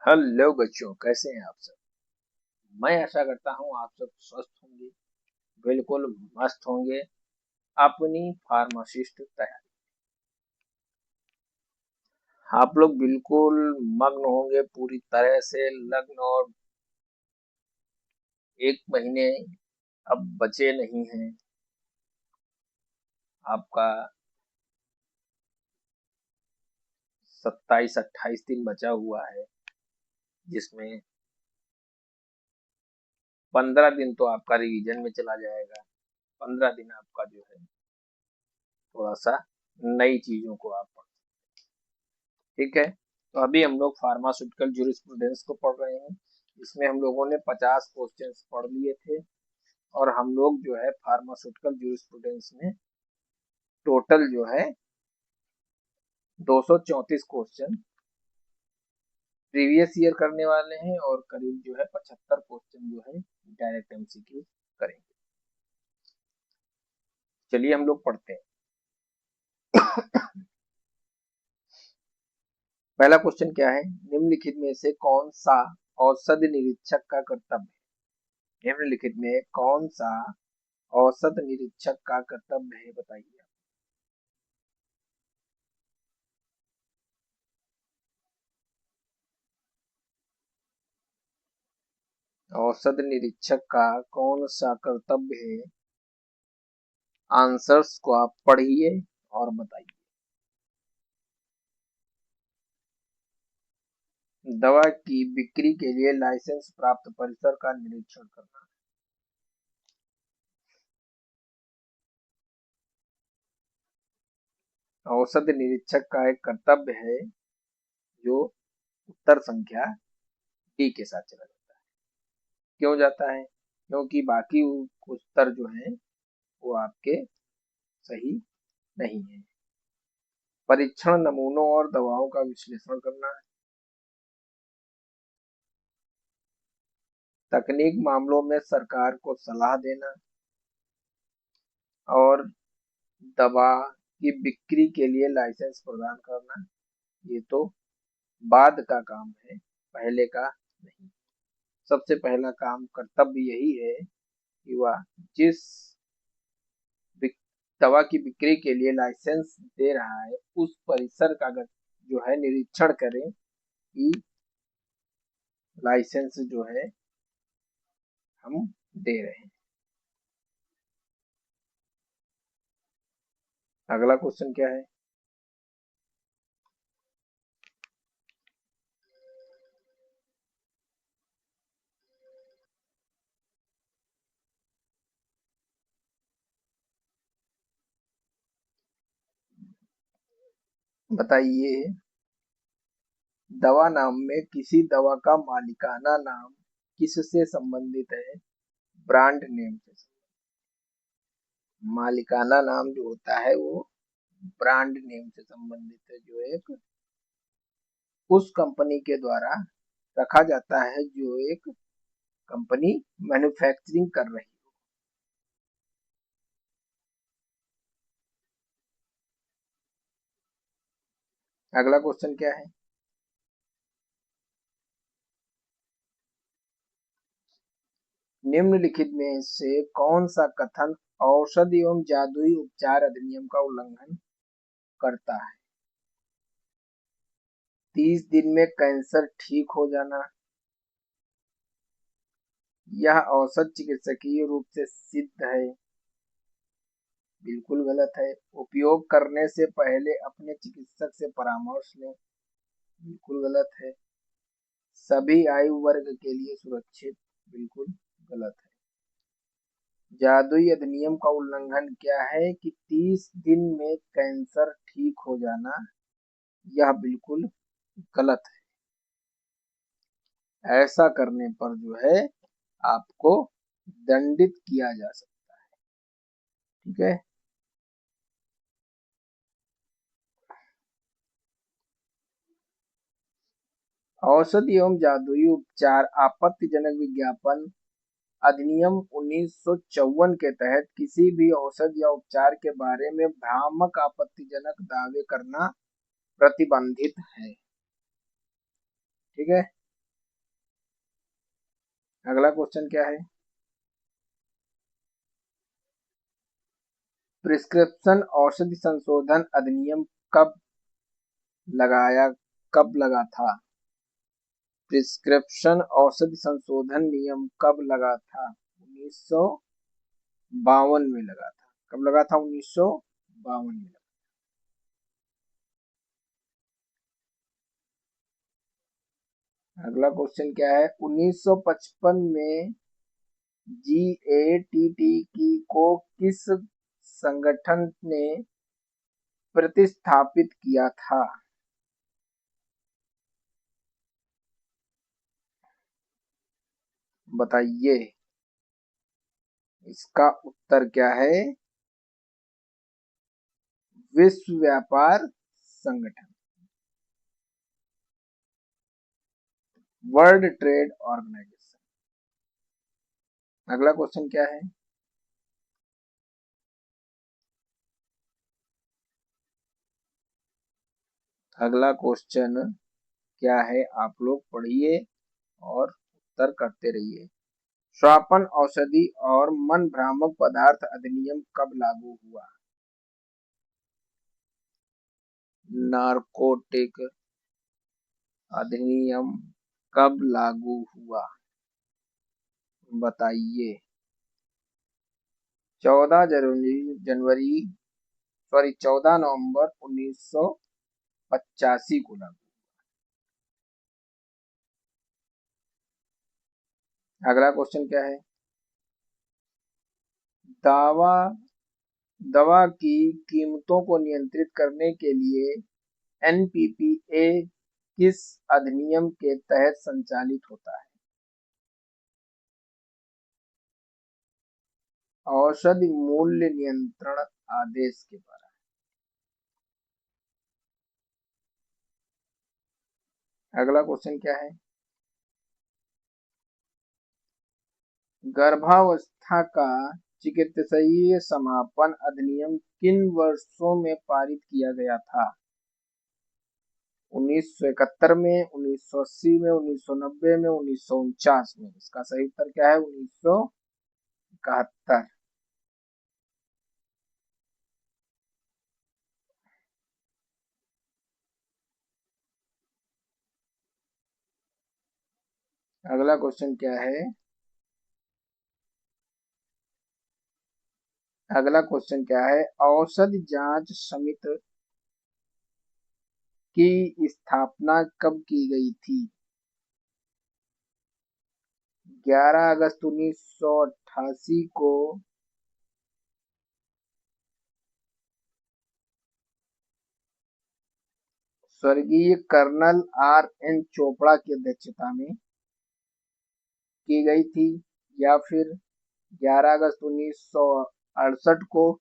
Hello बच्चों, कैसे हैं आप सब। मैं आशा करता हूँ आप सब स्वस्थ होंगे, बिल्कुल मस्त होंगे अपनी फार्मासिस्ट तैयारी। आप लोग बिल्कुल मग्न होंगे पूरी तरह से लग्न, और 1 महीने अब बचे नहीं हैं। आपका 27-28 दिन बचा हुआ है, जिसमें 15 दिन तो आपका रिवीजन में चला जाएगा। 15 दिन आपका जो है थोड़ा सा नई चीजों को आप पढ़। ठीक है, तो अभी हम लोग फार्मास्यूटिकल ज्यूरिस्प्रूडेंस को पढ़ रहे हैं। इसमें हम लोगों ने 50 क्वेश्चंस पढ़ लिए थे, और हम लोग जो है फार्मास्यूटिकल ज्यूरिस्प्रूडेंस में टोटल जो है 234 क्वेश्चन प्रीवियस ईयर करने वाले हैं, और करीब जो है 75 क्वेश्चन जो है डायरेक्ट एमसीक्यू करेंगे। चलिए हम लोग पढ़ते हैं। पहला क्वेश्चन क्या है, निम्नलिखित में से कौन सा औषधि निरीक्षक का कर्तव्य है। निम्नलिखित में कौन सा औसत निरीक्षक का कर्तव्य है, बताइए। औसत निरीक्षक का कौन सा कर्तव्य है, आंसर्स को आप पढ़िए और बताइए। दवा की बिक्री के लिए लाइसेंस प्राप्त परिसर का निरीक्षण करना। औसत निरीक्षक का एक कर्तव्य है, जो उत्तर संख्या डी के साथ चला जाता है। क्यों जाता है? क्योंकि बाकी उत्तर जो है वो आपके सही नहीं है। परीक्षण नमूनों और दवाओं का विश्लेषण करना, तकनीक मामलों में सरकार को सलाह देना, और दवा की बिक्री के लिए लाइसेंस प्रदान करना। ये तो बाद का काम है, पहले का नहीं। सबसे पहला काम कर्तव्य यही है कि वह जिस दवा की बिक्री के लिए लाइसेंस दे रहा है उस परिसर का जो है निरीक्षण करें कि लाइसेंस जो है हम दे रहे हैं। अगला क्वेश्चन क्या है, बताइए। दवा नाम में किसी दवा का मालिकाना नाम किससे संबंधित है, ब्रांड नेम से। मालिकाना नाम जो होता है वो ब्रांड नेम से संबंधित है, जो एक उस कंपनी के द्वारा रखा जाता है जो एक कंपनी मैन्युफैक्चरिंग कर रही है। अगला क्वेश्चन क्या है, निम्नलिखित में से कौन सा कथन औषधि एवं जादुई उपचार अधिनियम का उल्लंघन करता है। 30 दिन में कैंसर ठीक हो जाना, यह औसत चिकित्सकीय रूप से सिद्ध है, बिल्कुल गलत है। उपयोग करने से पहले अपने चिकित्सक से परामर्श लें, बिल्कुल गलत है। सभी आयु वर्ग के लिए सुरक्षित, बिल्कुल गलत है। जादुई अधिनियम का उल्लंघन क्या है कि 30 दिन में कैंसर ठीक हो जाना, यह बिल्कुल गलत है। ऐसा करने पर जो है आपको दंडित किया जा सकता है। ठीक है, औषधि एवं जादुई उपचार आपत्तिजनक विज्ञापन अधिनियम 1954 के तहत किसी भी औषध या उपचार के बारे में भ्रामक आपत्तिजनक दावे करना प्रतिबंधित है। ठीक है, अगला क्वेश्चन क्या है, प्रिस्क्रिप्शन औषधि संशोधन अधिनियम लगाया कब लगा था? प्रिस्क्रिप्शन औषधि संशोधन नियम कब लगा था? 1952 में लगा था। कब लगा था? 1952 में। अगला क्वेश्चन क्या है, 1955 में GATT को किस संगठन ने प्रतिस्थापित किया था? बताइए। इसका उत्तर क्या है? विश्व व्यापार संगठन, वर्ल्ड ट्रेड ऑर्गेनाइजेशन। अगला क्वेश्चन क्या है, अगला क्वेश्चन क्या है, आप लोग पढ़िए और उत्तर करते रहिए। श्वापन औषधि और मन भ्रामक पदार्थ अधिनियम कब लागू हुआ? नारकोटिक अधिनियम कब लागू हुआ? बताइए। 14 नवंबर 1985 को लागू। अगला क्वेश्चन क्या है, दवा की कीमतों को नियंत्रित करने के लिए NPPA किस अधिनियम के तहत संचालित होता है? औषधि मूल्य नियंत्रण आदेश के द्वारा। अगला क्वेश्चन क्या है, गर्भावस्था का चिकित्सीय समापन अधिनियम किन वर्षों में पारित किया गया था? 1971 में, 1980 में, 1990 में, 1949 में। इसका सही उत्तर क्या है? 1971। अगला क्वेश्चन क्या है, अगला क्वेश्चन क्या है, औषधि जांच समिति की स्थापना कब की गई थी? 11 अगस्त 1988 को स्वर्गीय कर्नल RN चोपड़ा की अध्यक्षता में की गई थी, या फिर 11 अगस्त 1968 को,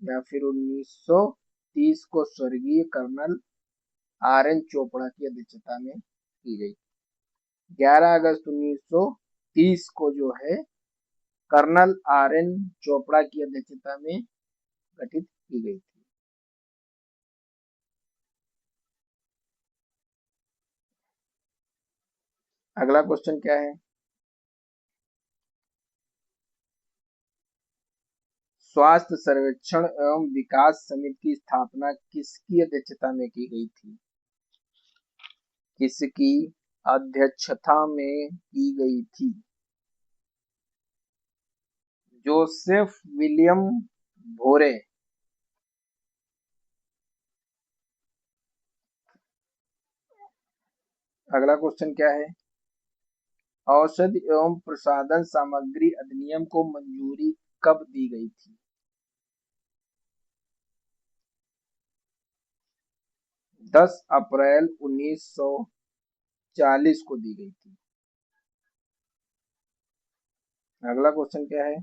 या फिर 1930 को स्वर्गीय कर्नल RN चोपड़ा की अध्यक्षता में की गई। 11 अगस्त 1930 को जो है कर्नल RN चोपड़ा की अध्यक्षता में गठित की गई थी। अगला क्वेश्चन क्या है, स्वास्थ्य सर्वेक्षण एवं विकास समिति की स्थापना किसकी अध्यक्षता में की गई थी? किसकी अध्यक्षता में की गई थी? जोसेफ विलियम भोरे। अगला क्वेश्चन क्या है, औषधि एवं प्रसाधन सामग्री अधिनियम को मंजूरी कब दी गई थी? 10 अप्रैल 1940 को दी गई थी। अगला क्वेश्चन क्या है,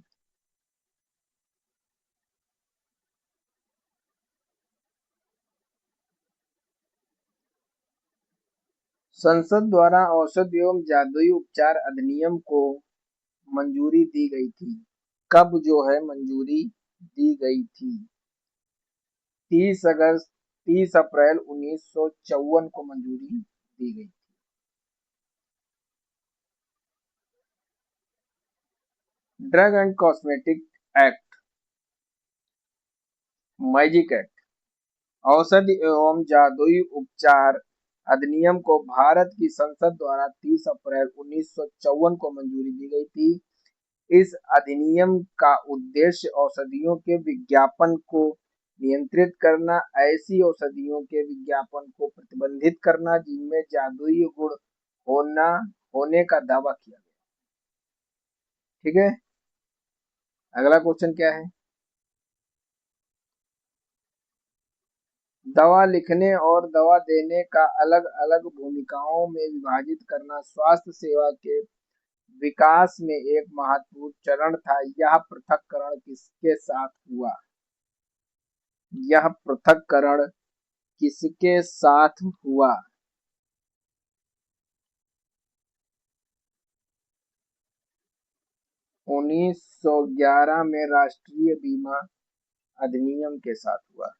संसद द्वारा औषध एवं जादुई उपचार अधिनियम को मंजूरी दी गई थी। कब जो है मंजूरी दी गई थी? 30 अप्रैल 1954 को मंजूरी दी गई। Drug and cosmetic act, magic act, औषधि एवं जादुई उपचार अधिनियम को भारत की संसद द्वारा 30 अप्रैल 1954 को मंजूरी दी गई थी। इस अधिनियम का उद्देश्य औषधियों के विज्ञापन को नियंत्रित करना, ऐसी औषधियों के विज्ञापन को प्रतिबंधित करना जिनमें जादुई गुण होने का दावा किया गया। ठीक है, अगला क्वेश्चन क्या है? दवा लिखने और दवा देने का अलग अलग भूमिकाओं में विभाजित करना स्वास्थ्य सेवा के विकास में एक महत्वपूर्ण चरण था। यह पृथक्करण किसके साथ हुआ? यह पृथक्करण किसके साथ हुआ? 1911 में राष्ट्रीय बीमा अधिनियम के साथ हुआ।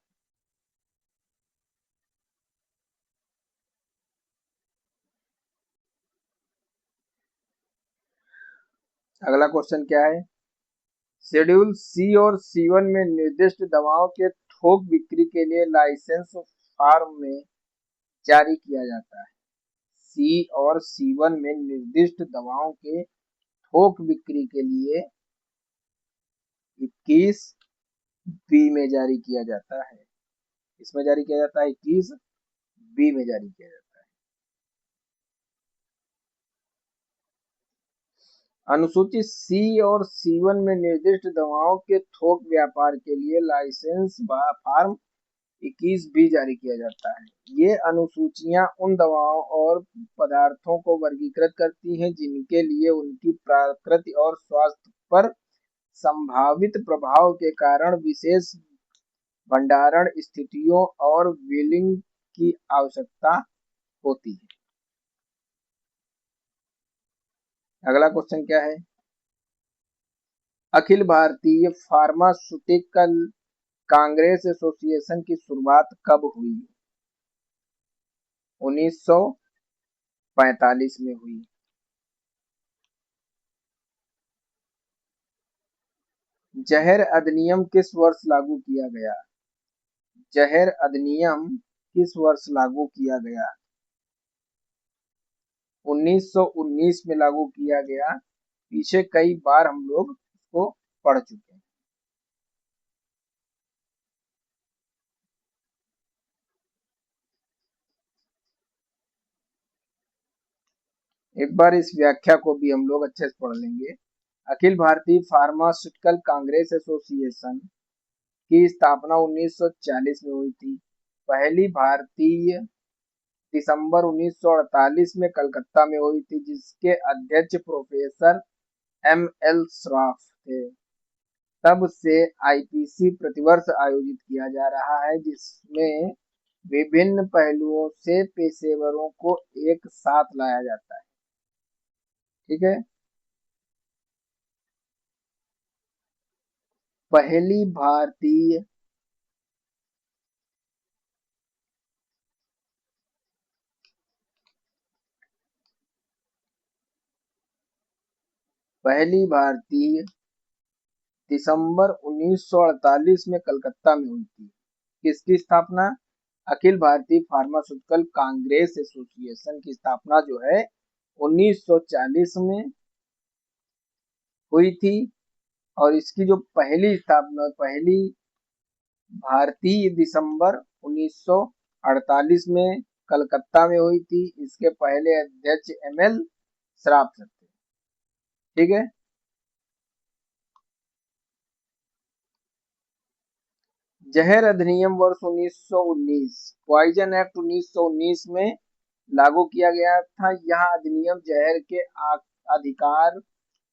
अगला क्वेश्चन क्या है? शेड्यूल सी और C1 में निर्दिष्ट दवाओं के थोक बिक्री के लिए लाइसेंस फॉर्म में जारी किया जाता है। C और C1 में निर्दिष्ट दवाओं के थोक बिक्री के लिए 21B में जारी किया जाता है। इसमें जारी किया जाता है 21B में जारी किया जाता है। अनुसूची C और C1 में निर्दिष्ट दवाओं के थोक व्यापार के लिए लाइसेंस फॉर्म 21B जारी किया जाता है। ये अनुसूचियां उन दवाओं और पदार्थों को वर्गीकृत करती हैं जिनके लिए उनकी प्रकृति और स्वास्थ्य पर संभावित प्रभाव के कारण विशेष भंडारण स्थितियों और व्हीलिंग की आवश्यकता होती है। अगला क्वेश्चन क्या है? अखिल भारतीय फार्मास्यूटिकल कांग्रेस एसोसिएशन की शुरुआत कब हुई? 1945 में हुई। जहर अधिनियम किस वर्ष लागू किया गया? जहर अधिनियम किस वर्ष लागू किया गया? 1919 में लागू किया गया। पीछे कई बार हम लोग इसको पढ़ चुके हैं। एक बार इस व्याख्या को भी हम लोग अच्छे से पढ़ लेंगे। अखिल भारतीय फार्मास्यूटिकल कांग्रेस एसोसिएशन की स्थापना 1940 में हुई थी। पहली भारतीय दिसंबर 1948 में कलकत्ता में हुई थी, जिसके अध्यक्ष प्रोफेसर M.L. श्रॉफ थे। तब से आईपीसी प्रतिवर्ष आयोजित किया जा रहा है, जिसमें विभिन्न पहलुओं से पेशेवरों को एक साथ लाया जाता है। ठीक है, पहली भारतीय दिसंबर 1948 में कलकत्ता में हुई थी। किसकी स्थापना? अखिल भारतीय फार्मास्यूटिकल कांग्रेस एसोसिएशन की स्थापना जो है 1940 में हुई थी। और इसकी जो पहली स्थापना पहली भारतीय दिसंबर 1948 में कलकत्ता में हुई थी। इसके पहले अध्यक्ष M.L. श्रॉफ थे। ठीक है, जहर अधिनियम वर्ष 1919 पॉइजन एक्ट 1919 में लागू किया गया था। यह अधिनियम जहर के अधिकार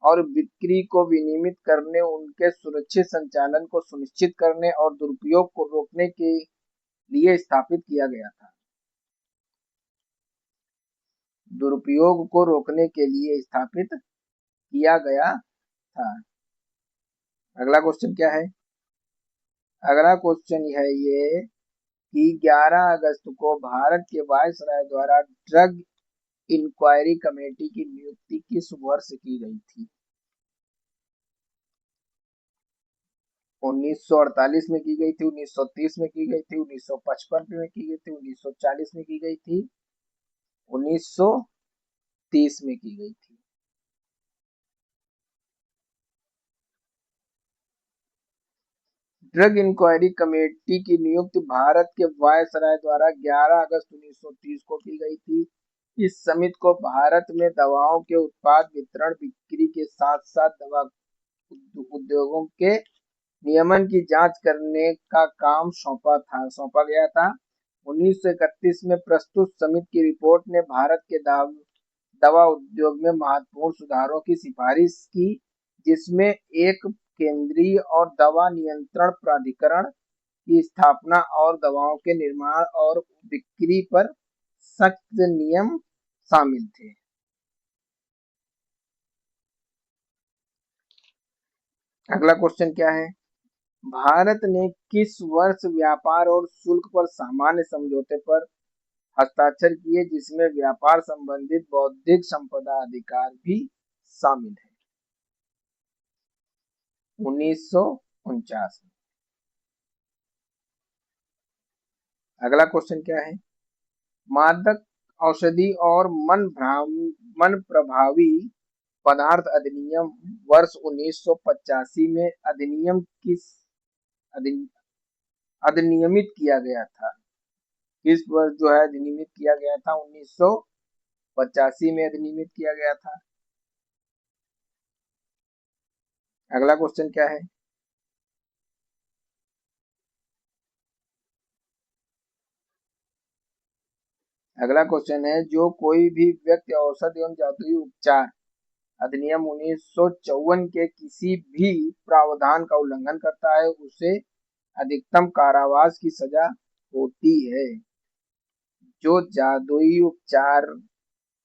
और बिक्री को विनियमित करने, उनके सुरक्षित संचालन को सुनिश्चित करने और दुरुपयोग को रोकने के लिए स्थापित किया गया था। दुरुपयोग को रोकने के लिए स्थापित किया गया था। अगला क्वेश्चन क्या है? अगला क्वेश्चन है ये कि 11 अगस्त को भारत के वायसराय द्वारा ड्रग इंक्वायरी कमेटी की नियुक्ति किस वर्ष की गई थी? 1948 में की गई थी, 1930 में की गई थी, 1955 में की गई थी, 1940 में की गई थी, 1930 में की गई थी। ड्रग इंक्वायरी कमेटी की नियुक्ति भारत के वायसराय द्वारा 11 अगस्त 1930 को की गई थी। इस समिति को भारत में दवाओं के उत्पाद, वितरण, बिक्री के साथ साथ दवा उद्योगों के नियमन की जांच करने का काम सौंपा गया था। 1931 में प्रस्तुत समिति की रिपोर्ट ने भारत के दवा उद्योग में महत्वपूर्ण सुधारों की सिफारिश की, जिसमें एक केंद्रीय और दवा नियंत्रण प्राधिकरण की स्थापना और दवाओं के निर्माण और बिक्री पर सख्त नियम शामिल थे। अगला क्वेश्चन क्या है? भारत ने किस वर्ष व्यापार और शुल्क पर सामान्य समझौते पर हस्ताक्षर किए, जिसमें व्यापार संबंधित बौद्धिक संपदा अधिकार भी शामिल है? 1949 में। अगला क्वेश्चन क्या है? मादक औषधि और मन प्रभावी पदार्थ अधिनियम वर्ष 1985 में अधिनियमित किया गया था? किस वर्ष जो है अधिनियमित किया गया था? 1985 में अधिनियमित किया गया था। अगला क्वेश्चन क्या है? अगला क्वेश्चन है, जो कोई भी व्यक्ति औषध एवं जादुई उपचार अधिनियम 1954 के किसी भी प्रावधान का उल्लंघन करता है, उसे अधिकतम कारावास की सजा होती है। जो जादुई उपचार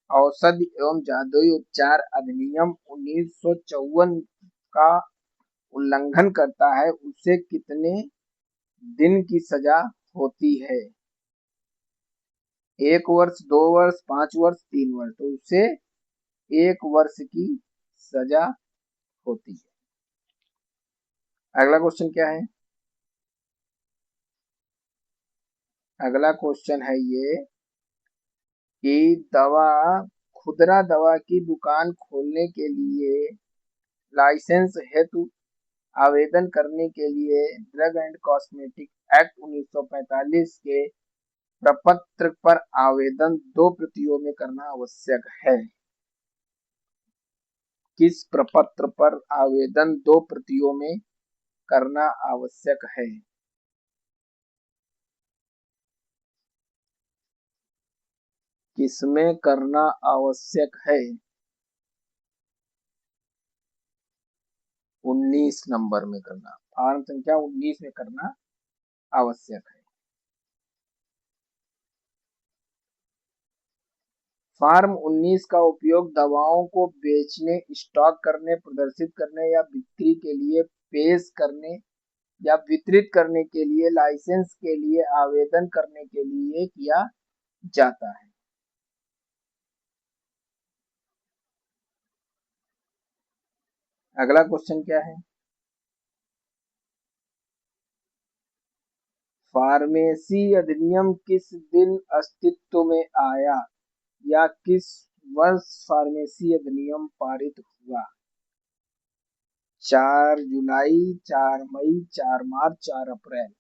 औषध एवं जादुई उपचार अधिनियम 1954 का उल्लंघन करता है, उसे कितने दिन की सजा होती है? 1 वर्ष, 2 वर्ष, 5 वर्ष, 3 वर्ष? तो उसे 1 वर्ष की सजा होती है। अगला क्वेश्चन क्या है? अगला क्वेश्चन है ये कि खुदरा दवा की दुकान खोलने के लिए लाइसेंस हेतु आवेदन करने के लिए ड्रग एंड कॉस्मेटिक एक्ट 1945 के प्रपत्र पर आवेदन 2 प्रतियों में करना आवश्यक है। किस प्रपत्र पर आवेदन 2 प्रतियों में करना आवश्यक है? किसमें करना आवश्यक है? 19 नंबर में करना, फॉर्म संख्या 19 में करना आवश्यक है। फॉर्म 19 का उपयोग दवाओं को बेचने, स्टॉक करने, प्रदर्शित करने या बिक्री के लिए पेश करने या वितरित करने के लिए लाइसेंस के लिए आवेदन करने के लिए किया जाता है। अगला क्वेश्चन क्या है? फार्मेसी अधिनियम किस दिन अस्तित्व में आया या किस वर्ष फार्मेसी अधिनियम पारित हुआ? 4 जुलाई, 4 मई, 4 मार्च, 4 अप्रैल?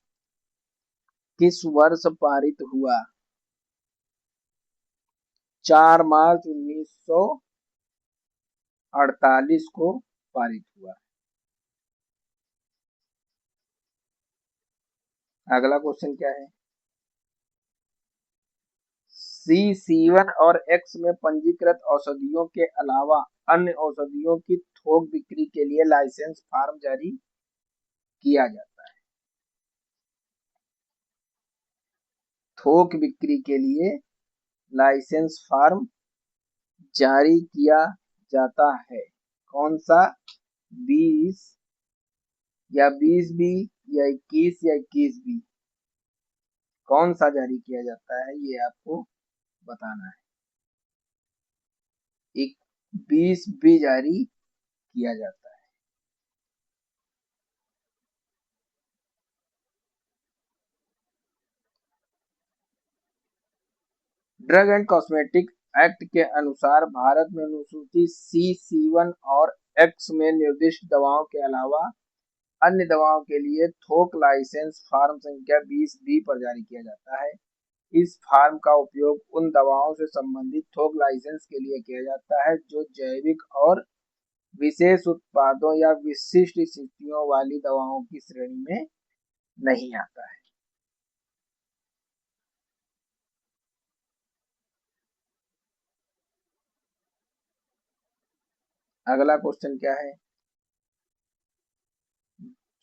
किस वर्ष पारित हुआ? 4 मार्च 1948 को पारित हुआ। अगला क्वेश्चन क्या है? C1 और X में पंजीकृत औषधियों के अलावा अन्य औषधियों की थोक बिक्री के लिए लाइसेंस फॉर्म जारी किया जाता है। थोक बिक्री के लिए लाइसेंस फॉर्म जारी किया जाता है। कौन सा? 20 या 20B या 21 या 21B? कौन सा जारी किया जाता है ये आपको बताना है। 20B जारी किया जाता है। ड्रग एंड कॉस्मेटिक एक्ट के अनुसार भारत में अनुसूची सी, C1 और एक्स में निर्दिष्ट दवाओं के अलावा अन्य दवाओं के लिए थोक लाइसेंस फॉर्म संख्या 20B पर जारी किया जाता है। इस फॉर्म का उपयोग उन दवाओं से संबंधित थोक लाइसेंस के लिए किया जाता है जो जैविक और विशेष उत्पादों या विशिष्ट स्थितियों वाली दवाओं की श्रेणी में नहीं आता है। अगला क्वेश्चन क्या है?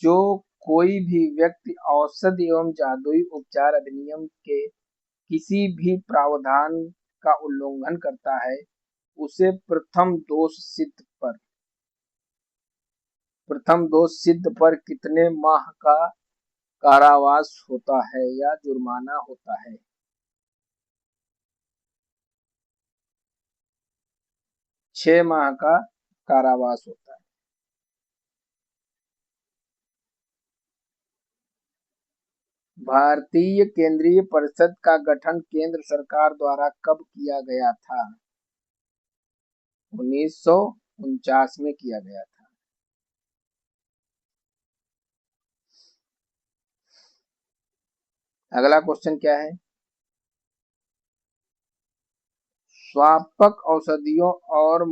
जो कोई भी व्यक्ति औषधि एवं जादुई उपचार अधिनियम के किसी भी प्रावधान का उल्लंघन करता है, उसे प्रथम दोष सिद्ध पर कितने माह का कारावास होता है या जुर्माना होता है? 6 माह का कारावास होता है। भारतीय केंद्रीय परिषद का गठन केंद्र सरकार द्वारा कब किया गया था? 1949 में किया गया था। अगला क्वेश्चन क्या है? स्वापक औषधियों और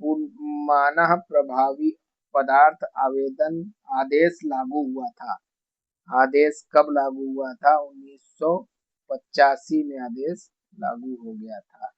पुनः प्रभावी पदार्थ आवेदन आदेश लागू हुआ था। आदेश कब लागू हुआ था? 1985 में आदेश लागू हो गया था।